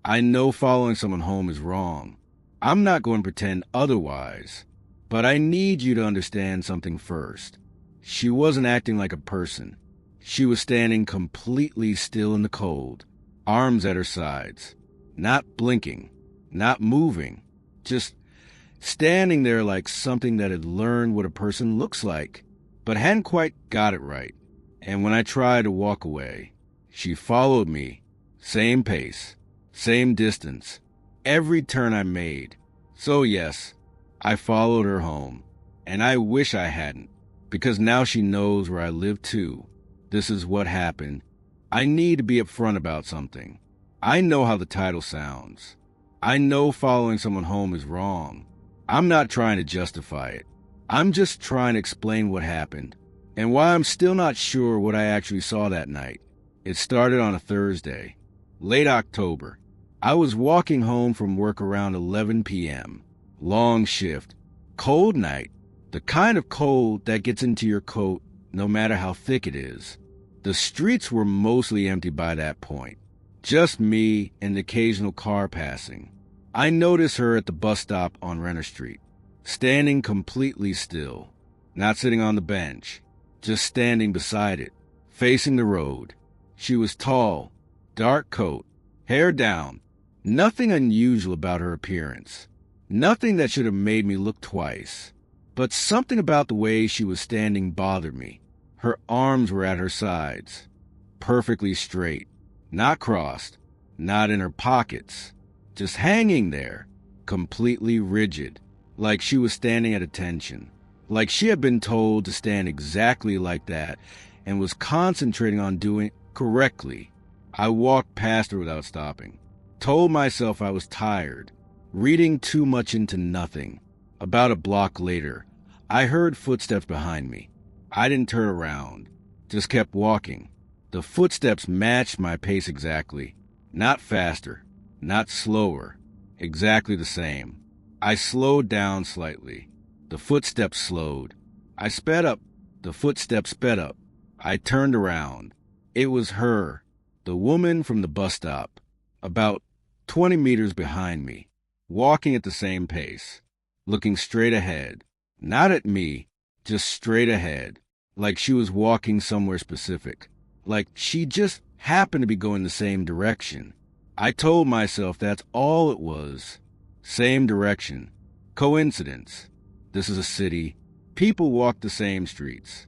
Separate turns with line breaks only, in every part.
I know following someone home is wrong. I'm not going to pretend otherwise. But I need you to understand something first. She wasn't acting like a person. She was standing completely still in the cold, arms at her sides, not blinking, not moving, just standing there like something that had learned what a person looks like, but hadn't quite got it right. And when I tried to walk away, she followed me, same pace, same distance, every turn I made. So yes, I followed her home, and I wish I hadn't, because now she knows where I live too. This is what happened. I need to be upfront about something. I know how the title sounds. I know following someone home is wrong. I'm not trying to justify it. I'm just trying to explain what happened, and why I'm still not sure what I actually saw that night. It started on a Thursday, late October. I was walking home from work around 11 p.m. Long shift, cold night, the kind of cold that gets into your coat no matter how thick it is. The streets were mostly empty by that point, just me and the occasional car passing. I noticed her at the bus stop on Renner Street, standing completely still, not sitting on the bench, just standing beside it, facing the road. She was tall, dark coat, hair down, nothing unusual about her appearance, nothing that should have made me look twice. But something about the way she was standing bothered me. Her arms were at her sides, perfectly straight, not crossed, not in her pockets, just hanging there, completely rigid, like she was standing at attention, like she had been told to stand exactly like that and was concentrating on doing it correctly. I walked past her without stopping, told myself I was tired, reading too much into nothing. About a block later, I heard footsteps behind me. I didn't turn around, just kept walking. The footsteps matched my pace exactly. Not faster, not slower, exactly the same. I slowed down slightly. The footsteps slowed. I sped up. The footsteps sped up. I turned around. It was her, the woman from the bus stop, about 20 meters behind me, walking at the same pace, looking straight ahead, not at me, just straight ahead, like she was walking somewhere specific, like she just happened to be going the same direction. I told myself that's all it was. Same direction. Coincidence. This is a city. People walk the same streets.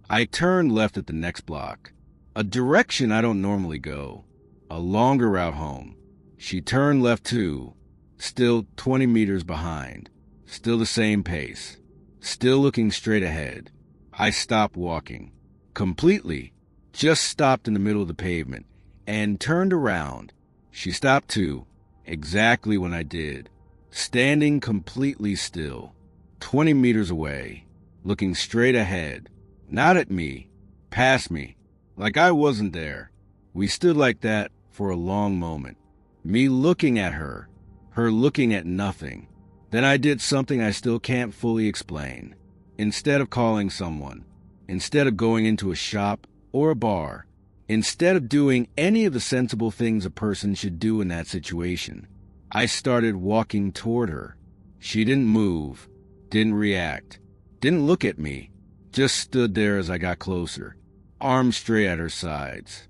I turned left at the next block, a direction I don't normally go, a longer route home. She turned left too, still 20 meters behind, still the same pace, still looking straight ahead. I stopped walking, completely, just stopped in the middle of the pavement, and turned around. She stopped too, exactly when I did, standing completely still, 20 meters away, looking straight ahead, not at me, past me, like I wasn't there. We stood like that for a long moment, me looking at her looking at nothing. Then I did something I still can't fully explain. Instead of calling someone, instead of going into a shop or a bar, instead of doing any of the sensible things a person should do in that situation, I started walking toward her. She didn't move, didn't react, didn't look at me, just stood there as I got closer, arms straight at her sides,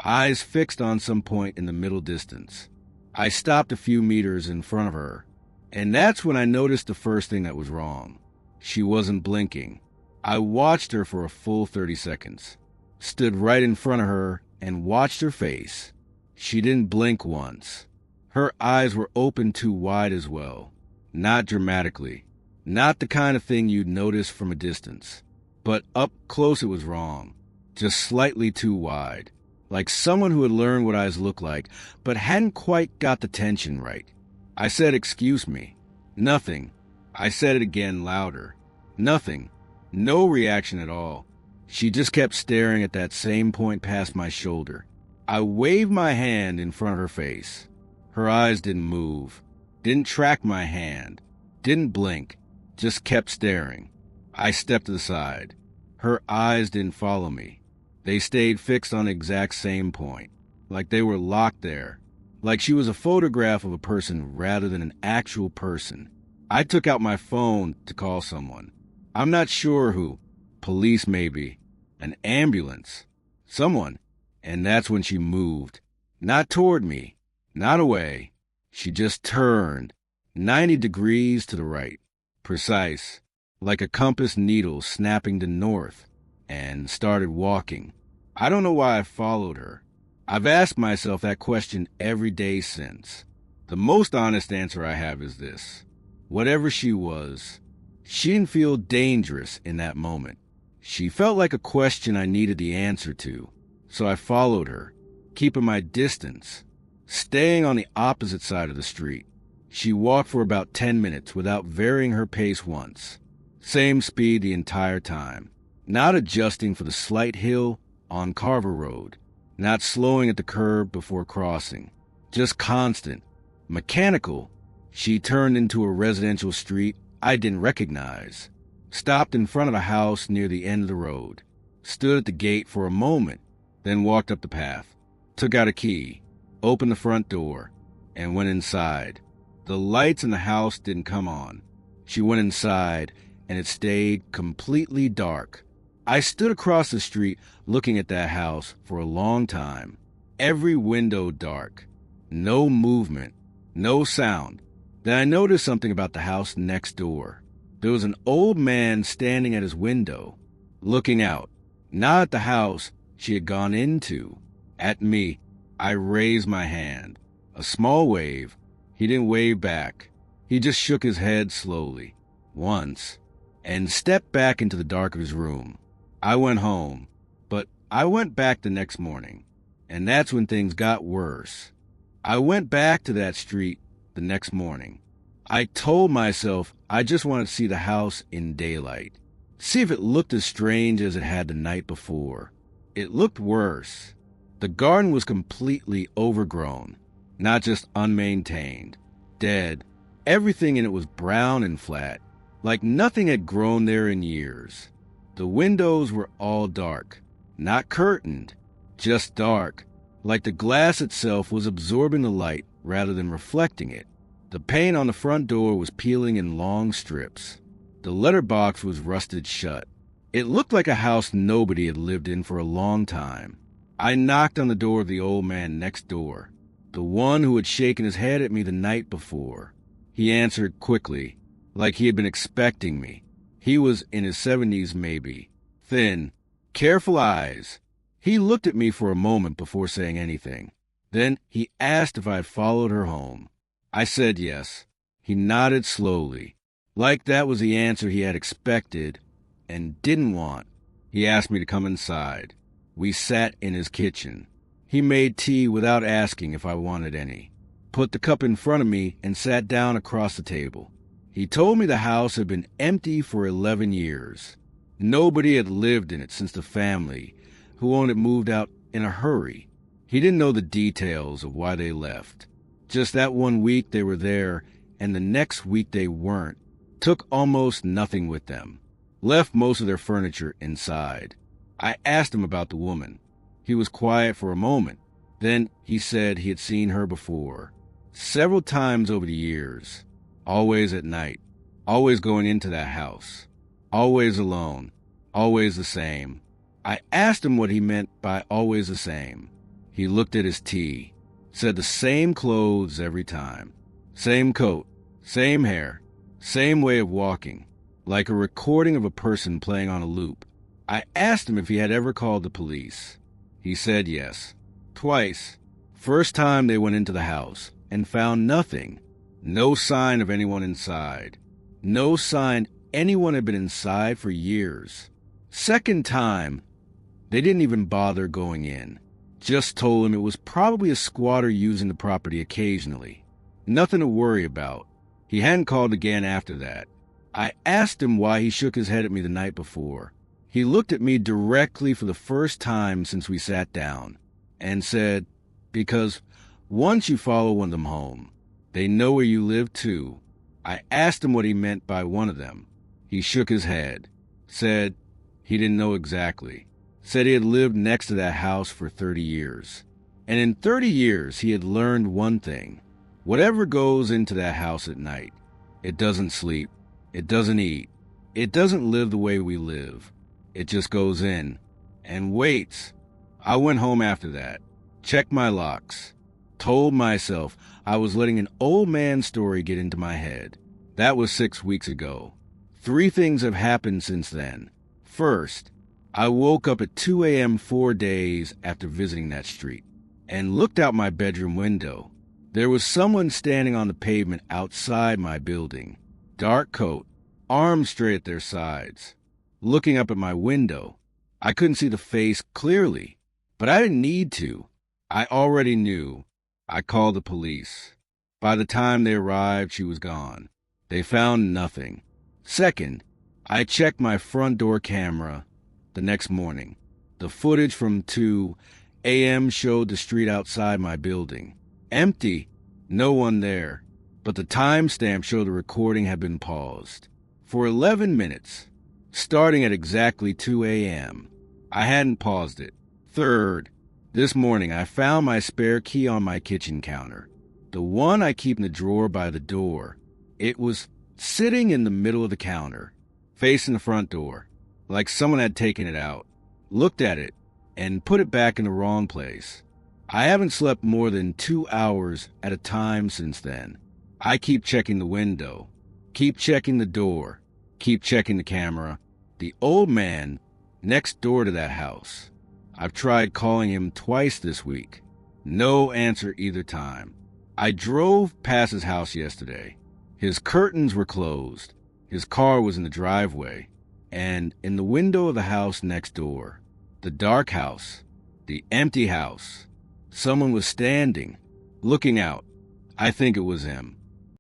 eyes fixed on some point in the middle distance. I stopped a few meters in front of her, and that's when I noticed the first thing that was wrong. She wasn't blinking. I watched her for a full 30 seconds, stood right in front of her and watched her face. She didn't blink once. Her eyes were open too wide as well, not dramatically, not the kind of thing you'd notice from a distance, but up close it was wrong, just slightly too wide. Like someone who had learned what eyes look like, but hadn't quite got the tension right. I said, "Excuse me." Nothing. I said it again louder. Nothing. No reaction at all. She just kept staring at that same point past my shoulder. I waved my hand in front of her face. Her eyes didn't move, didn't track my hand, didn't blink, just kept staring. I stepped to the side. Her eyes didn't follow me. They stayed fixed on the exact same point, like they were locked there, like she was a photograph of a person rather than an actual person. I took out my phone to call someone. I'm not sure who. Police maybe. An ambulance. Someone. And that's when she moved. Not toward me. Not away. She just turned 90 degrees to the right. Precise. Like a compass needle snapping to north. And started walking. I don't know why I followed her. I've asked myself that question every day since. The most honest answer I have is this. Whatever she was, she didn't feel dangerous in that moment. She felt like a question I needed the answer to. So I followed her, keeping my distance, staying on the opposite side of the street. She walked for about 10 minutes without varying her pace once. Same speed the entire time. Not adjusting for the slight hill on Carver Road. Not slowing at the curb before crossing. Just constant. Mechanical. She turned into a residential street I didn't recognize. Stopped in front of a house near the end of the road. Stood at the gate for a moment, then walked up the path. Took out a key. Opened the front door. And went inside. The lights in the house didn't come on. She went inside, and it stayed completely dark. I stood across the street looking at that house for a long time. Every window dark. No movement. No sound. Then I noticed something about the house next door. There was an old man standing at his window, looking out. Not at the house she had gone into. At me. I raised my hand. A small wave. He didn't wave back. He just shook his head slowly. Once. And stepped back into the dark of his room. I went home, but I went back the next morning, and that's when things got worse. I went back to that street the next morning. I told myself I just wanted to see the house in daylight, see if it looked as strange as it had the night before. It looked worse. The garden was completely overgrown, not just unmaintained, dead. Everything in it was brown and flat, like nothing had grown there in years. The windows were all dark, not curtained, just dark, like the glass itself was absorbing the light rather than reflecting it. The paint on the front door was peeling in long strips. The letterbox was rusted shut. It looked like a house nobody had lived in for a long time. I knocked on the door of the old man next door, the one who had shaken his head at me the night before. He answered quickly, like he had been expecting me. He was in his 70s maybe, thin, careful eyes. He looked at me for a moment before saying anything. Then he asked if I had followed her home. I said yes. He nodded slowly, like that was the answer he had expected and didn't want. He asked me to come inside. We sat in his kitchen. He made tea without asking if I wanted any. Put the cup in front of me and sat down across the table. He told me the house had been empty for 11 years. Nobody had lived in it since the family who owned it moved out in a hurry. He didn't know the details of why they left. Just that one week they were there, and the next week they weren't. Took almost nothing with them. Left most of their furniture inside. I asked him about the woman. He was quiet for a moment. Then he said he had seen her before. Several times over the years. Always at night. Always going into that house. Always alone. Always the same. I asked him what he meant by always the same. He looked at his tea. Said the same clothes every time. Same coat. Same hair. Same way of walking. Like a recording of a person playing on a loop. I asked him if he had ever called the police. He said yes. Twice. First time they went into the house and found nothing. No sign of anyone inside. No sign anyone had been inside for years. Second time, they didn't even bother going in. Just told him it was probably a squatter using the property occasionally. Nothing to worry about. He hadn't called again after that. I asked him why he shook his head at me the night before. He looked at me directly for the first time since we sat down and said, because once you follow one of them home, they know where you live too. I asked him what he meant by one of them. He shook his head. Said he didn't know exactly. Said he had lived next to that house for 30 years. And in 30 years, he had learned one thing. Whatever goes into that house at night, it doesn't sleep, it doesn't eat, it doesn't live the way we live. It just goes in and waits. I went home after that, checked my locks, told myself I was letting an old man story get into my head. That was 6 weeks ago. 3 things have happened since then. First, I woke up at 2 a.m. 4 days after visiting that street and looked out my bedroom window. There was someone standing on the pavement outside my building, dark coat, arms straight at their sides. Looking up at my window, I couldn't see the face clearly, but I didn't need to. I already knew. I called the police. By the time they arrived, she was gone. They found nothing. Second, I checked my front door camera the next morning. The footage from 2 a.m. showed the street outside my building. Empty, no one there, but the timestamp showed the recording had been paused for 11 minutes, starting at exactly 2 a.m. I hadn't paused it. Third, this morning I found my spare key on my kitchen counter, the one I keep in the drawer by the door. It was sitting in the middle of the counter, facing the front door, like someone had taken it out, looked at it, and put it back in the wrong place. I haven't slept more than 2 hours at a time since then. I keep checking the window, keep checking the door, keep checking the camera. The old man next door to that house. I've tried calling him twice this week. No answer either time. I drove past his house yesterday. His curtains were closed. His car was in the driveway. And in the window of the house next door, the dark house, the empty house, someone was standing, looking out. I think it was him.